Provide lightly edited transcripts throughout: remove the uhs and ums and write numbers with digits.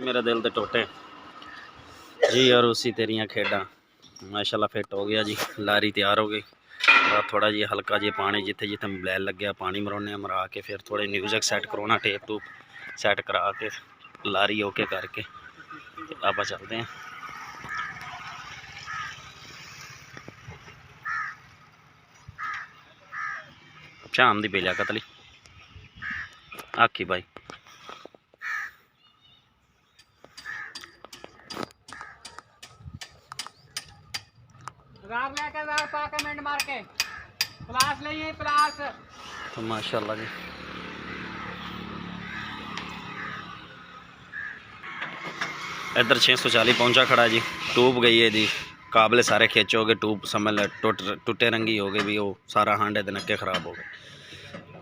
कि मेरा दिल तो टूटे जी। और उसी तेरियां खेडा माशाल्लाह फिट हो गया जी। लारी तैयार हो गई। थोड़ा जी हल्का जी पानी जिथे जिथे मोबाइल लग्या पानी मराने मरा के फिर थोड़े म्यूजिक सैट करवाना टेप टूप सैट करा के लारी ओके करके आप चलते हैं। शाम दी बेलिया कतली आखी भाई तो माशाल्लाह जी। इधर 640 पहुंचा खड़ा जी। टूब गई है जी। काबले सारे खिंच हो गए। टूब समझ ल टुटे रंगी हो गए भी वो सारा हांडे दे नक्के खराब हो गए।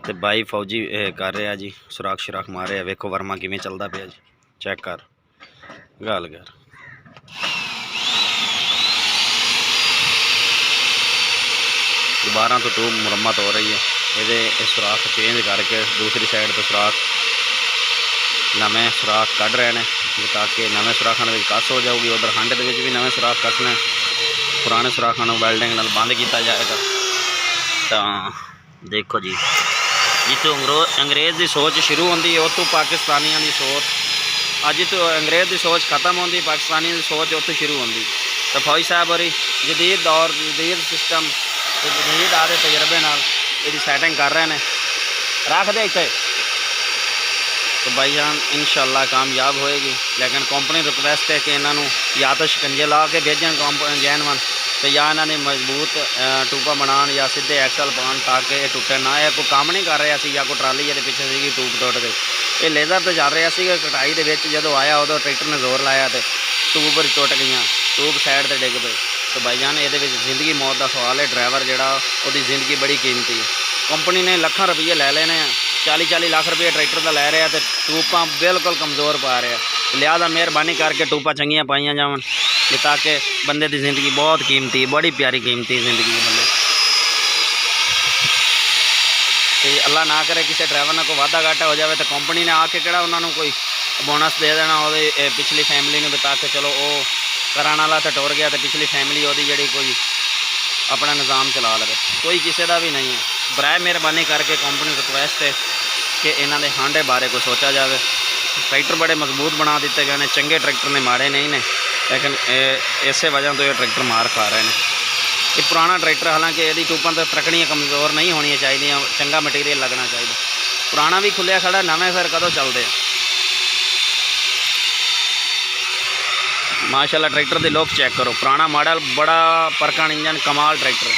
तो भाई फौजी कर रहा जी सुराख शुराख मारे। वेखो वर्मा किमें चलता पिया जी। चेक कर गल कर दोबारा तो टूब मुरम्मत हो रही है। ये सुराख चेंज करके दूसरी साइड तो सुराख नवे सुराख कढ़ रहे हैं ताकि नवे सुराखों में कस हो जाऊगी। उधर हांडे के भी नवे सुराख कसने पुराने सुराखों वेल्डिंग नाल बंद किया जाएगा। तो देखो जी जितों अंग्रेज़ की सोच शुरू होती है उतों पाकिस्तानियों की सोच अज तो अंग्रेज़ की सोच खत्म होती पाकिस्तानी की सोच उतों शुरू होती। तो फौजी साहब और जदीद दौर जदीद सिस्टम जदीद आदे तजर्बे नाल इसकी सैटिंग कर रहे हैं। रख दे इतने तो भाईजान इंशाल्लाह कामयाब होएगी। लेकिन कंपनी रिक्वेस्ट है कि इन्हों या तो शिकंजे ला के भेजन जैनवन तो या इन्होंने मजबूत टूबा बनान या सीधे एक्सल पान ताकि ये टुटे ना। यह कोई काम नहीं कर रहा सी या कोई ट्राली ये पिछे सी टूब टुट गई। ये लेज़र तो चल रहा सी कटाई के जो आया उदो ट्रैक्टर ने जोर लाया तो टूब टुट गई टूब साइड पर डिग पे। तो भाईजान ये जिंदगी मौत का सवाल है। ड्राइवर जोड़ा वो जिंदगी बड़ी कीमती है। कंपनी ने लाखों रुपये ले लेने 40-40 लाख रुपये ट्रैक्टर का लै रहा तो टूपा बिल्कुल कमज़ोर पा रहा। लिहाजा मेहरबानी करके टूपा चंगियां पाइया जावन ताकि बंदे की जिंदगी बहुत कीमती बड़ी प्यारी कीमती जिंदगी है बंदे। तो अल्लाह ना करे किसी ड्राइवर ना कोई वाधा घाटा हो जाए तो कंपनी ने आके किहड़ा उन्होंने कोई बोनस दे देना वो पिछली फैमिली ने बता के चलो वो कराने वाला तो टुर गया तो पिछली फैमिली वो जी कोई अपना निज़ाम चला लगे। कोई किसी का भी नहीं है। बराए मेहरबानी करके कंपनी रिक्वेस्ट है कि इन्होंने हांडे बारे को सोचा जाए। ट्रैक्टर बड़े मजबूत बना दिते गए हैं। चंगे ट्रैक्टर ने माड़े नहीं ने लेकिन इस वजह तो ये ट्रैक्टर मार खा रहे हैं। ये पुराना ट्रैक्टर हालांकि यदि टूपा तो ट्रकड़ियाँ कमज़ोर नहीं होनी चाहिए चंगा मटीरियल लगना चाहिए। पुराना भी खुलिया खड़ा नवे फिर कदों चलते हैं। माशाल्लाह ट्रैक्टर के लुक चेक करो। पुराना मॉडल बड़ा परकन इंजन कमाल ट्रैक्टर।